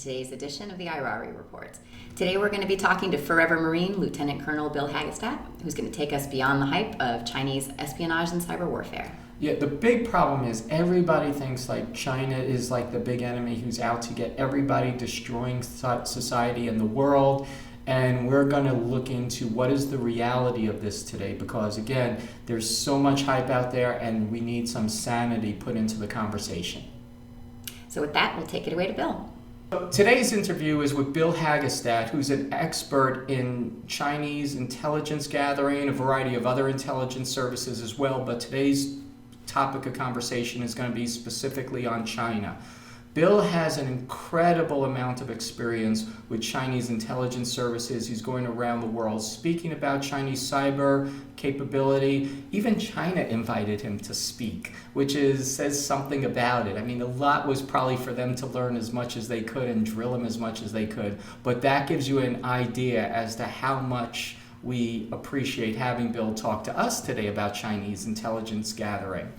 today's edition of the Irari Report. Today we're going to be talking to Forever Marine Lieutenant Colonel Bill Hagestad, who's going to take us beyond the hype of Chinese espionage and cyber warfare. Yeah, the big problem is everybody thinks like China is like the big enemy who's out to get everybody, destroying society and the world. And we're going to look into what is the reality of this today because, again, there's so much hype out there and we need some sanity put into the conversation. So with that, we'll take it away to Bill. Today's interview is with Bill Hagestad, who's an expert in Chinese intelligence gathering, a variety of other intelligence services as well, but today's topic of conversation is going to be specifically on China. Bill has an incredible amount of experience with Chinese intelligence services. He's going around the world speaking about Chinese cyber capability. Even China invited him to speak, which says something about it. I mean, a lot was probably for them to learn as much as they could and drill him as much as they could. But that gives you an idea as to how much we appreciate having Bill talk to us today about Chinese intelligence gathering.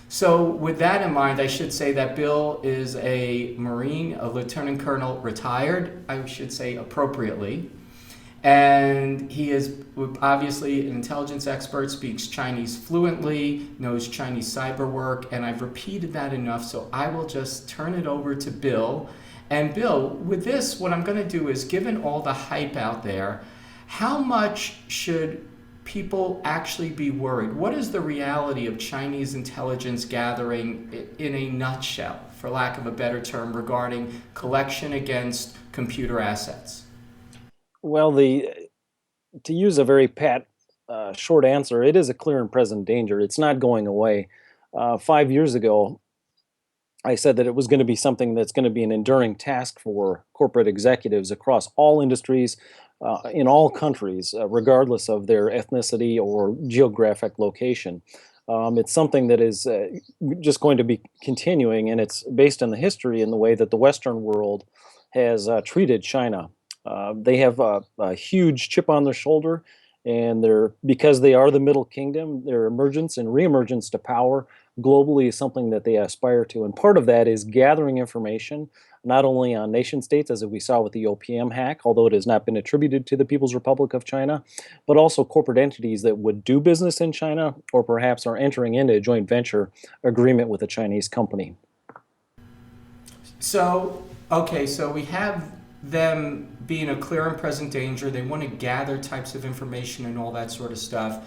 So with that in mind, I should say that Bill is a Marine, a Lieutenant Colonel retired, I should say appropriately. And he is obviously an intelligence expert, speaks Chinese fluently, knows Chinese cyber work, and I've repeated that enough, so I will just turn it over to Bill. And Bill, with this, what I'm going to do is, given all the hype out there, how much should people actually be worried? What is the reality of Chinese intelligence gathering in a nutshell, for lack of a better term, regarding collection against computer assets? Well, to use a very pat, short answer, it is a clear and present danger. It's not going away. 5 years ago, I said that it was going to be something that's going to be an enduring task for corporate executives across all industries, in all countries, regardless of their ethnicity or geographic location. It's something that is just going to be continuing, and it's based on the history and the way that the Western world has treated China. They have a huge chip on their shoulder, and because they are the Middle Kingdom, their emergence and reemergence to power globally is something that they aspire to. And part of that is gathering information, not only on nation states, as we saw with the OPM hack, although it has not been attributed to the People's Republic of China, but also corporate entities that would do business in China or perhaps are entering into a joint venture agreement with a Chinese company. So we have them being a clear and present danger. They want to gather types of information and all that sort of stuff.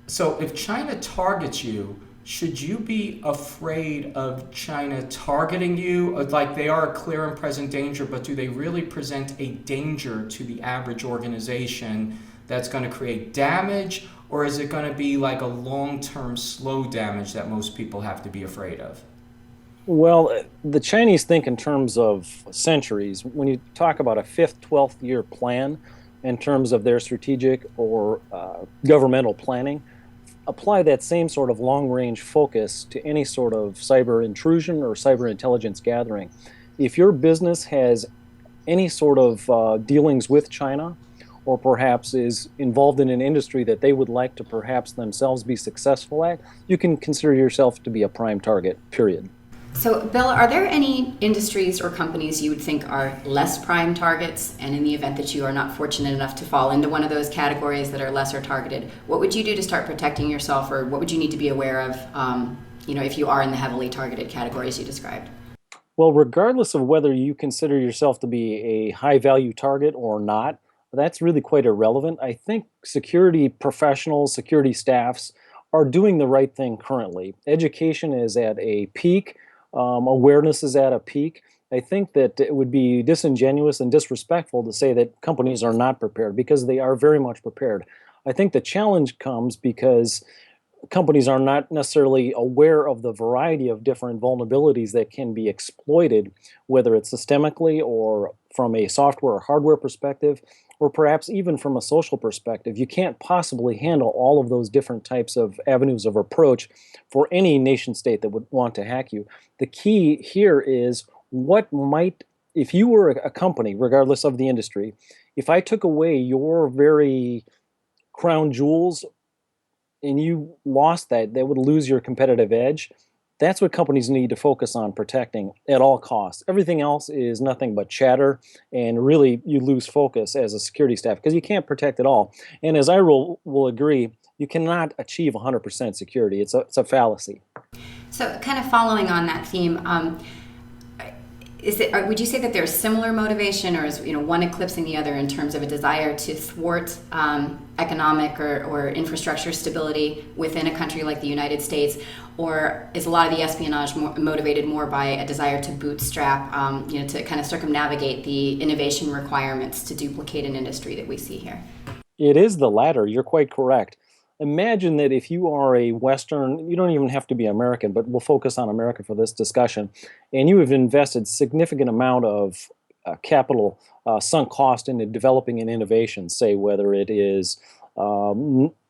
So if China targets you, should you be afraid of China targeting you? Like, they are a clear and present danger, but do they really present a danger to the average organization that's going to create damage? Or is it going to be like a long-term slow damage that most people have to be afraid of? Well, the Chinese think in terms of centuries. When you talk about a 5th, 12th year plan in terms of their strategic or governmental planning, apply that same sort of long-range focus to any sort of cyber intrusion or cyber intelligence gathering. If your business has any sort of dealings with China, or perhaps is involved in an industry that they would like to perhaps themselves be successful at, you can consider yourself to be a prime target, period. So, Bill, are there any industries or companies you would think are less prime targets? And in the event that you are not fortunate enough to fall into one of those categories that are lesser targeted, what would you do to start protecting yourself, or what would you need to be aware of, if you are in the heavily targeted categories you described? Well, regardless of whether you consider yourself to be a high-value target or not, that's really quite irrelevant. I think security professionals, security staffs are doing the right thing currently. Education is at a peak. Awareness is at a peak. I think that it would be disingenuous and disrespectful to say that companies are not prepared, because they are very much prepared. I think the challenge comes because companies are not necessarily aware of the variety of different vulnerabilities that can be exploited, whether it's systemically or from a software or hardware perspective, or perhaps even from a social perspective. You can't possibly handle all of those different types of avenues of approach for any nation state that would want to hack you. The key here is if you were a company, regardless of the industry, if I took away your very crown jewels and you lost that would lose your competitive edge. That's what companies need to focus on protecting at all costs. Everything else is nothing but chatter, and really you lose focus as a security staff because you can't protect it all. And as I will agree, you cannot achieve 100% security. It's a fallacy. So, kind of following on that theme, would you say that there's similar motivation, or is one eclipsing the other in terms of a desire to thwart economic or infrastructure stability within a country like the United States, or is a lot of the espionage motivated more by a desire to bootstrap, to kind of circumnavigate the innovation requirements to duplicate an industry that we see here? It is the latter. You're quite correct. Imagine that if you are a Western, you don't even have to be American, but we'll focus on America for this discussion, and you have invested significant amount of capital, sunk cost into developing an innovation, say whether it is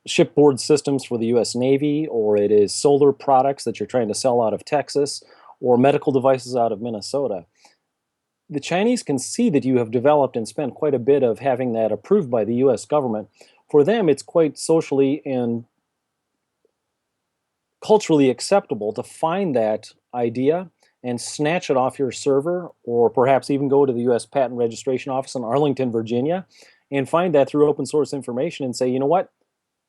shipboard systems for the U.S. Navy, or it is solar products that you're trying to sell out of Texas, or medical devices out of Minnesota. The Chinese can see that you have developed and spent quite a bit of having that approved by the U.S. government. For them, it's quite socially and culturally acceptable to find that idea and snatch it off your server, or perhaps even go to the U.S. Patent Registration Office in Arlington, Virginia, and find that through open source information and say, you know what?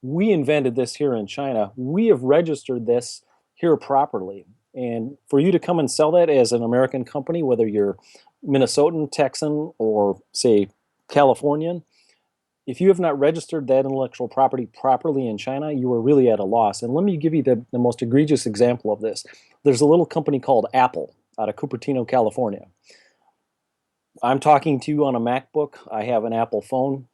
We invented this here in China. We have registered this here properly. And for you to come and sell that as an American company, whether you're Minnesotan, Texan, or say Californian, if you have not registered that intellectual property properly in China, you are really at a loss. And let me give you the most egregious example of this. There's a little company called Apple out of Cupertino, California. I'm talking to you on a MacBook. I have an Apple phone.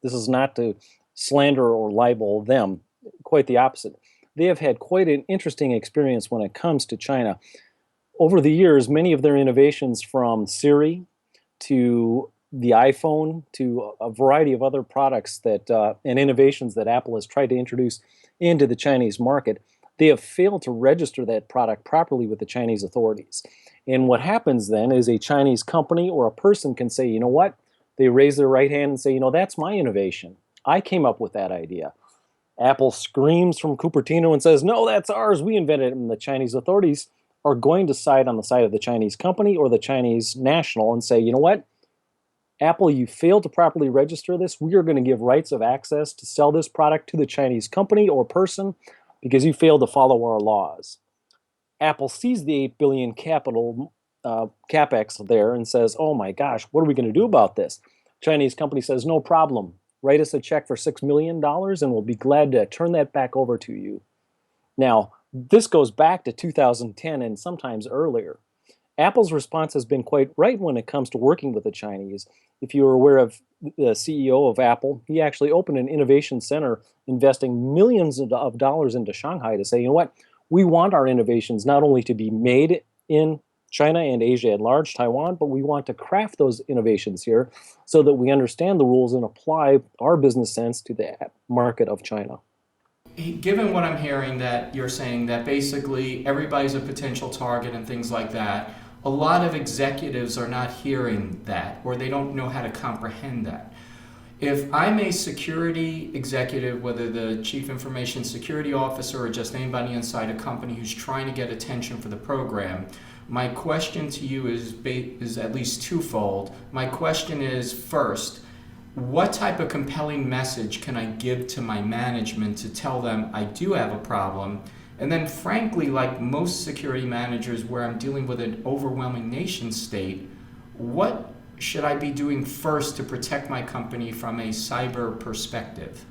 This is not to slander or libel them, quite the opposite. They have had quite an interesting experience when it comes to China. Over the years, many of their innovations, from Siri to the iPhone to a variety of other products that and innovations that Apple has tried to introduce into the Chinese market, they have failed to register that product properly with the Chinese authorities. And what happens then is a Chinese company or a person can say, you know what? They raise their right hand and say, that's my innovation. I came up with that idea. Apple screams from Cupertino and says, no, that's ours. We invented it. And the Chinese authorities are going to side on the side of the Chinese company or the Chinese national and say, you know what? Apple, you failed to properly register this. We are going to give rights of access to sell this product to the Chinese company or person because you failed to follow our laws. Apple sees the $8 billion capital capex there and says, oh my gosh, what are we going to do about this? Chinese company says, no problem. Write us a check for $6 million and we'll be glad to turn that back over to you. Now, this goes back to 2010 and sometimes earlier. Apple's response has been quite right when it comes to working with the Chinese. If you are aware of the CEO of Apple, he actually opened an innovation center investing millions of dollars into Shanghai to say, you know what, we want our innovations not only to be made in China and Asia at large, Taiwan, but we want to craft those innovations here so that we understand the rules and apply our business sense to the market of China. Given what I'm hearing, that you're saying that basically everybody's a potential target and things like that, a lot of executives are not hearing that, or they don't know how to comprehend that. If I'm a security executive, whether the chief information security officer or just anybody inside a company who's trying to get attention for the program, my question to you is at least twofold. My question is, first, what type of compelling message can I give to my management to tell them I do have a problem? And then frankly, like most security managers where I'm dealing with an overwhelming nation state, what should I be doing first to protect my company from a cyber perspective?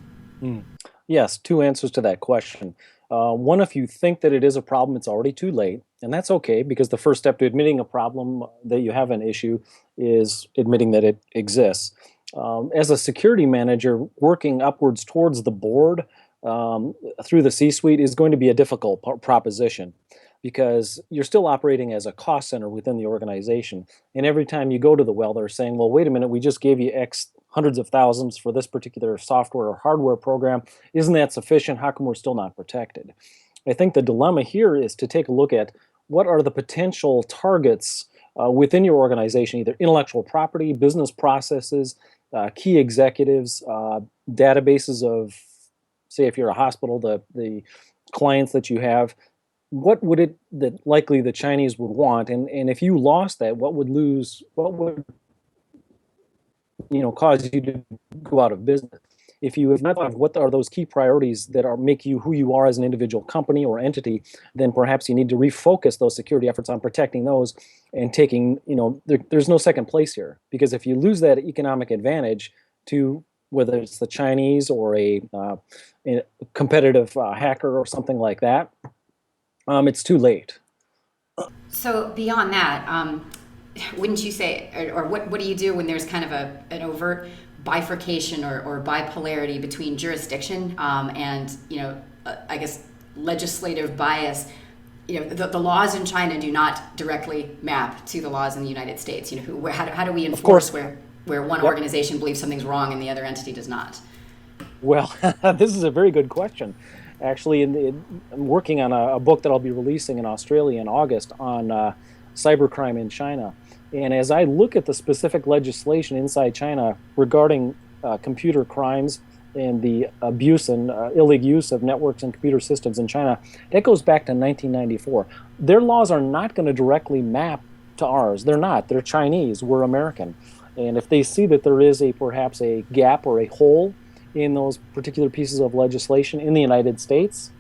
Yes, two answers to that question. One, if you think that it is a problem, it's already too late. And that's okay, because the first step to admitting a problem, that you have an issue, is admitting that it exists. As a security manager, working upwards towards the board through the C-suite is going to be a difficult proposition, because you're still operating as a cost center within the organization. And every time you go to the well, they're saying, well, wait a minute, we just gave you X hundreds of thousands for this particular software or hardware program. Isn't that sufficient? How come we're still not protected? I think the dilemma here is to take a look at what are the potential targets within your organization, either intellectual property, business processes, key executives, databases of, say, if you're a hospital, the clients that you have. what would it that likely the Chinese would want, and if you lost that, what would cause you to go out of business? If you have not thought of what are those key priorities that are make you who you are as an individual company or entity, then perhaps you need to refocus those security efforts on protecting those and taking, there's no second place here. Because if you lose that economic advantage to whether it's the Chinese or a competitive hacker or something like that, it's too late. So beyond that, wouldn't you say, or what do you do when there's kind of an overt bifurcation or bipolarity between jurisdiction and I guess legislative bias? The laws in China do not directly map to the laws in the United States. How do we enforce where one Yep. organization believes something's wrong and the other entity does not? Well, this is a very good question. Actually, I'm working on a book that I'll be releasing in Australia in August on cybercrime in China. And as I look at the specific legislation inside China regarding computer crimes and the abuse and illegal use of networks and computer systems in China, that goes back to 1994. Their laws are not going to directly map to ours. They're not. They're Chinese. We're American. And if they see that there is perhaps a gap or a hole in those particular pieces of legislation in the United States,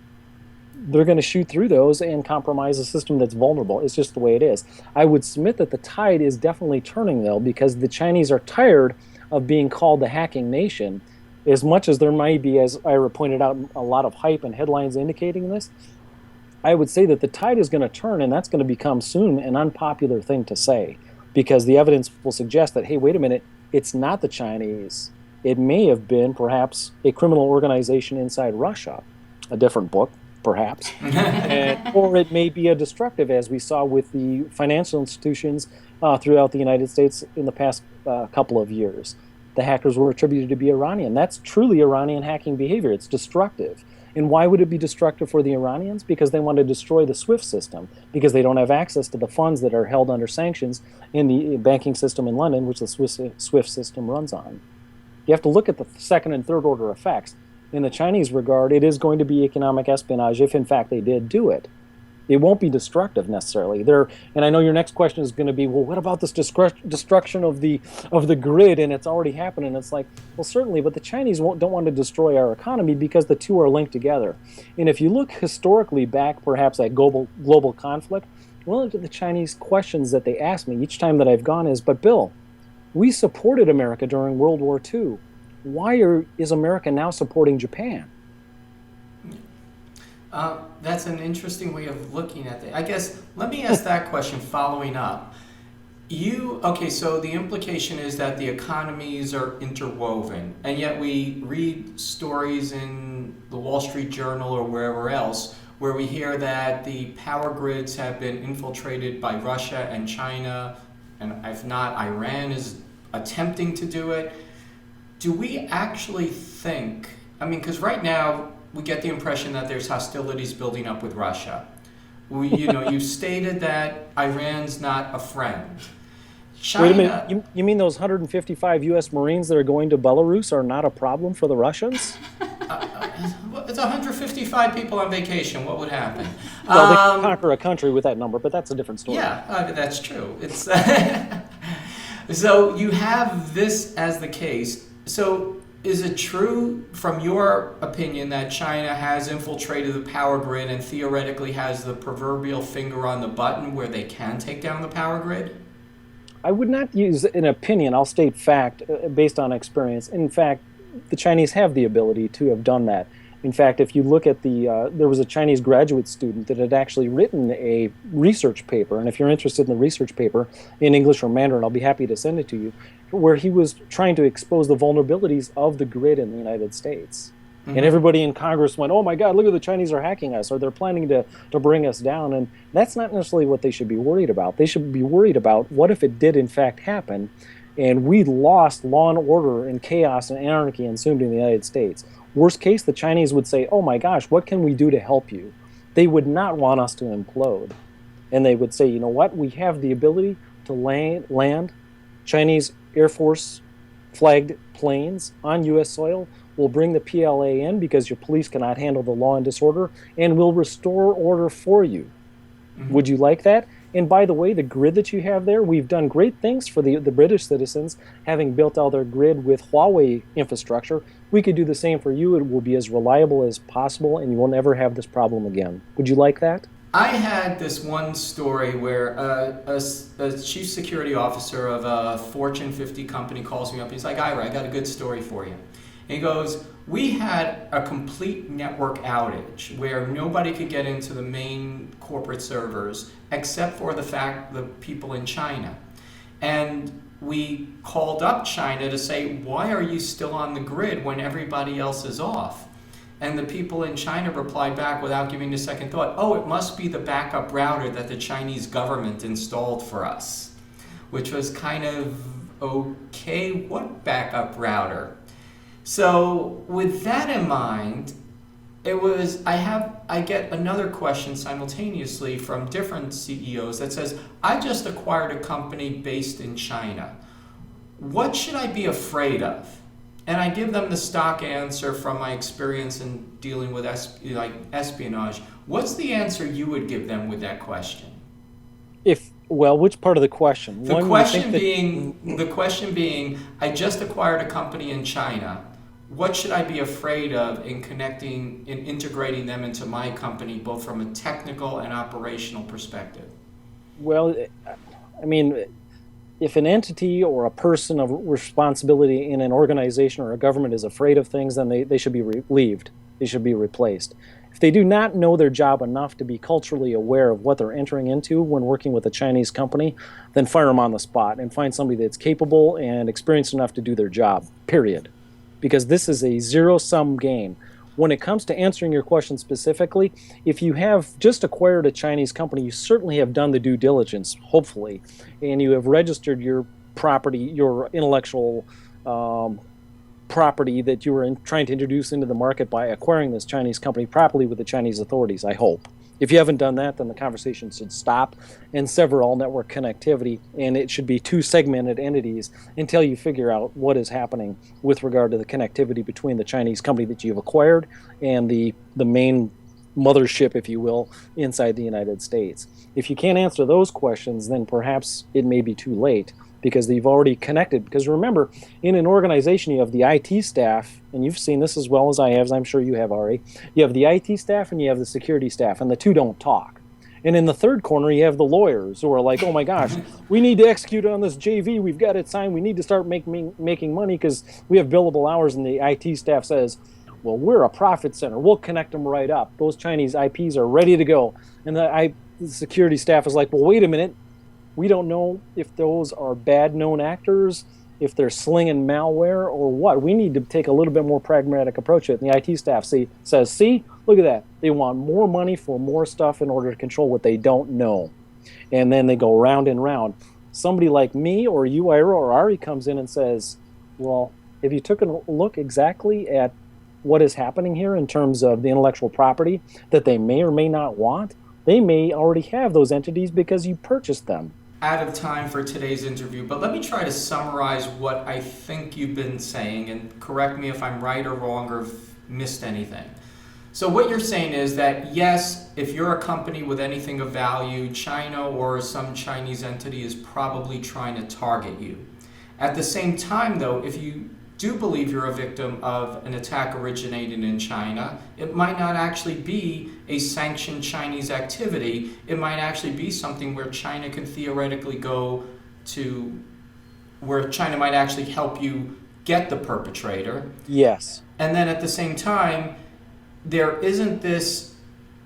they're going to shoot through those and compromise a system that's vulnerable. It's just the way it is. I would submit that the tide is definitely turning, though, because the Chinese are tired of being called the hacking nation. As much as there might be, as Ira pointed out, a lot of hype and headlines indicating this, I would say that the tide is going to turn, and that's going to become soon an unpopular thing to say, because the evidence will suggest that, hey, wait a minute, it's not the Chinese. It may have been perhaps a criminal organization inside Russia, a different book, perhaps, or it may be a destructive, as we saw with the financial institutions throughout the United States in the past couple of years. The hackers were attributed to be Iranian. That's truly Iranian hacking behavior. It's destructive. And why would it be destructive for the Iranians? Because they want to destroy the SWIFT system, because they don't have access to the funds that are held under sanctions in the banking system in London, which the SWIFT system runs on. You have to look at the second and third order effects. In the Chinese regard, it is going to be economic espionage if, in fact, they did do it. It won't be destructive necessarily. And I know your next question is going to be, well, what about this destruction of the grid? And it's already happened. And it's like, well, certainly, but the Chinese don't want to destroy our economy because the two are linked together. And if you look historically back, perhaps at global conflict, one of the Chinese questions that they ask me each time that I've gone is, but Bill, we supported America during World War II. Why is America now supporting Japan? That's an interesting way of looking at it. I guess, let me ask that question following up. So the implication is that the economies are interwoven, and yet we read stories in the Wall Street Journal or wherever else where we hear that the power grids have been infiltrated by Russia and China, and if not, Iran is attempting to do it. Do we actually think, because right now we get the impression that there's hostilities building up with Russia. You stated that Iran's not a friend. China, wait a minute, you mean those 155 U.S. Marines that are going to Belarus are not a problem for the Russians? It's 155 people on vacation. What would happen? Well, they can conquer a country with that number, but that's a different story. Yeah, that's true. It's so you have this as the case. So is it true, from your opinion, that China has infiltrated the power grid and theoretically has the proverbial finger on the button where they can take down the power grid? I would not use an opinion. I'll state fact based on experience. In fact, the Chinese have the ability to have done that. In fact, if you look at there was a Chinese graduate student that had actually written a research paper, and if you're interested in the research paper in English or Mandarin, I'll be happy to send it to you, where he was trying to expose the vulnerabilities of the grid in the United States. Mm-hmm. And everybody in Congress went, oh my God, look at the Chinese are hacking us, or they're planning to bring us down. And that's not necessarily what they should be worried about. They should be worried about what if it did in fact happen, and we lost law and order and chaos and anarchy ensued in the United States. Worst case, the Chinese would say, oh my gosh, what can we do to help you? They would not want us to implode. And they would say, you know what, we have the ability to land Chinese Air Force flagged planes on U.S. soil. We'll bring the PLA in because your police cannot handle the law and disorder, and we'll restore order for you. Mhm. Would you like that? And by the way, the grid that you have there, we've done great things for the British citizens, having built out their grid with Huawei infrastructure. We could do the same for you. It will be as reliable as possible, and you will never have this problem again. Would you like that? I had this one story where a chief security officer of a Fortune 50 company calls me up. He's like, Ira, I got a good story for you. And he goes, we had a complete network outage where nobody could get into the main corporate servers except for the people in China. And we called up China to say, why are you still on the grid when everybody else is off? And the people in China replied back without giving a second thought, oh, it must be the backup router that the Chinese government installed for us. Which was kind of, okay, what backup router? So with that in mind, I get another question simultaneously from different CEOs that says, I just acquired a company based in China. What should I be afraid of? And I give them the stock answer from my experience in dealing with espionage. What's the answer you would give them with that question? Well, which part of the question? The question being, I just acquired a company in China. What should I be afraid of in integrating them into my company, both from a technical and operational perspective? Well, I mean, if an entity or a person of responsibility in an organization or a government is afraid of things, then they should be relieved. They should be replaced. If they do not know their job enough to be culturally aware of what they're entering into when working with a Chinese company, then fire them on the spot and find somebody that's capable and experienced enough to do their job, period. Because this is a zero-sum game. When it comes to answering your question specifically, if you have just acquired a Chinese company, you certainly have done the due diligence, hopefully, and you have registered your property, your intellectual property that you were trying to introduce into the market by acquiring this Chinese company properly with the Chinese authorities, I hope. If you haven't done that, then the conversation should stop and sever all network connectivity, and it should be two segmented entities until you figure out what is happening with regard to the connectivity between the Chinese company that you've acquired and the main mothership, if you will, inside the United States. If you can't answer those questions, then perhaps it may be too late because you've already connected. Because remember, in an organization, you have the IT staff, and you've seen this as well as I have, as I'm sure you have, Ari. You have the IT staff and you have the security staff, and the two don't talk. And in the third corner, you have the lawyers who are like, oh my gosh, we need to execute on this JV. We've got it signed. We need to start making money because we have billable hours. And the IT staff says, well, we're a profit center. We'll connect them right up. Those Chinese IPs are ready to go. And the security staff is like, well, wait a minute. We don't know if those are bad known actors, if they're slinging malware or what. We need to take a little bit more pragmatic approach to it. And the IT staff says, see, look at that. They want more money for more stuff in order to control what they don't know. And then they go round and round. Somebody like me or you, Ira, or Ari comes in and says, well, have you taken a look exactly at what is happening here in terms of the intellectual property that they may or may not want? They may already have those entities because you purchased them. Out of time for today's interview, but let me try to summarize what I think you've been saying and correct me if I'm right or wrong or missed anything. So what you're saying is that yes, if you're a company with anything of value, China or some Chinese entity is probably trying to target you. At the same time though, if you do believe you're a victim of an attack originated in China, it might not actually be a sanctioned Chinese activity. It might actually be something where China can theoretically go to, where China might actually help you get the perpetrator. Yes. And then at the same time, there isn't this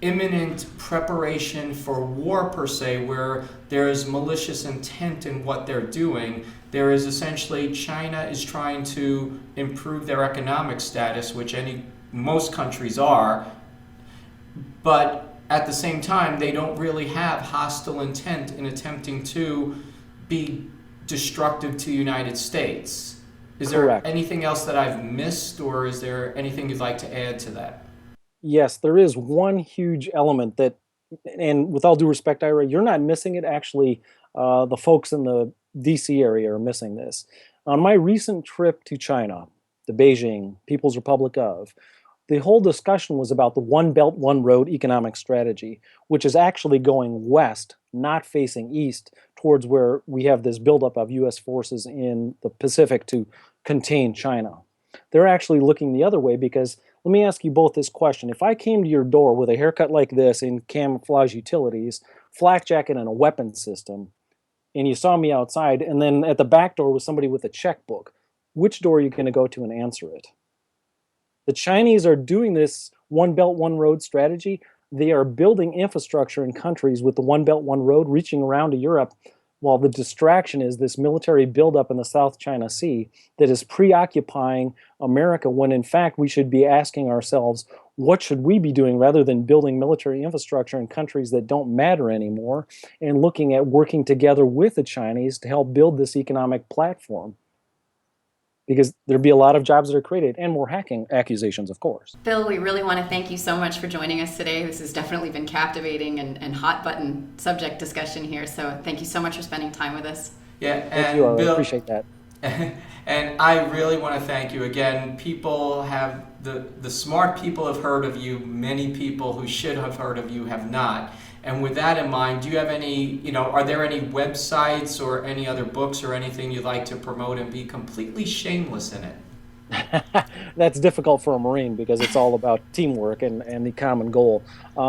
imminent preparation for war per se, where there is malicious intent in what they're doing. There is essentially China is trying to improve their economic status, which most countries are, but at the same time, they don't really have hostile intent in attempting to be destructive to the United States. Is Correct. there anything else that I've missed, or is there anything you'd like to add to that? Yes, there is one huge element that, and with all due respect, Ira, you're not missing it. Actually, the folks in the DC area are missing this. On my recent trip to China, to Beijing, People's Republic of, the whole discussion was about the One Belt, One Road economic strategy, which is actually going west, not facing east, towards where we have this buildup of U.S. forces in the Pacific to contain China. They're actually looking the other way because, let me ask you both this question. If I came to your door with a haircut like this in camouflage utilities, flak jacket, and a weapon system, and you saw me outside, and then at the back door was somebody with a checkbook, which door are you going to go to and answer it? The Chinese are doing this One Belt, One Road strategy. They are building infrastructure in countries with the One Belt, One Road, reaching around to Europe, while the distraction is this military buildup in the South China Sea that is preoccupying America, when in fact we should be asking ourselves, what should we be doing rather than building military infrastructure in countries that don't matter anymore, and looking at working together with the Chinese to help build this economic platform? Because there'd be a lot of jobs that are created, and more hacking accusations, of course. Bill, we really want to thank you so much for joining us today. This has definitely been captivating and hot button subject discussion here. So thank you so much for spending time with us. Yeah, Thank you. I Bill, appreciate that. And I really want to thank you again. People have the smart people have heard of you. Many people who should have heard of you have not. And with that in mind, do you have any, are there any websites or any other books or anything you'd like to promote and be completely shameless in it? That's difficult for a Marine because it's all about teamwork and the common goal.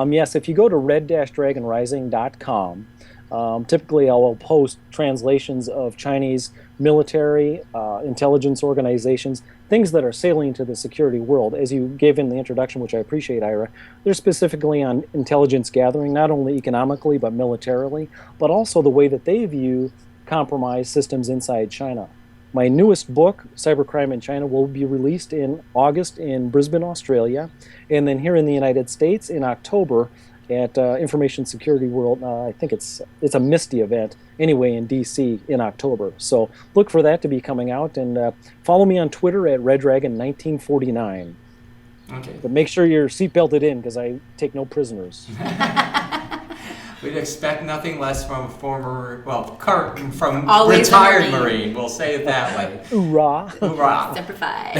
Yes, if you go to red-dragonrising.com, typically I will post translations of Chinese military, intelligence organizations, things that are salient to the security world. As you gave in the introduction, which I appreciate, Ira, they're specifically on intelligence gathering, not only economically but militarily, but also the way that they view compromised systems inside China. My newest book, Cybercrime in China, will be released in August in Brisbane, Australia, and then here in the United States in October at Information Security World. I think it's a Misty event anyway in DC in October. So look for that to be coming out, and follow me on Twitter at RedDragon1949. Okay. But make sure you're seatbelted in because I take no prisoners. We'd expect nothing less from a from Always retired Marine. We'll say it that way. Hoorah! Hoorah! Semper Fi.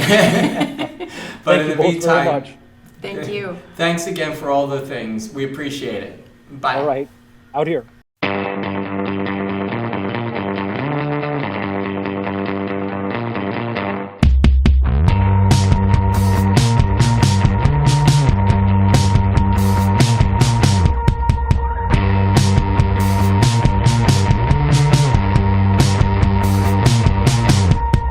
But Thank in you the both meantime, very much. Thank you. Thanks again for all the things. We appreciate it. Bye. All right, out here.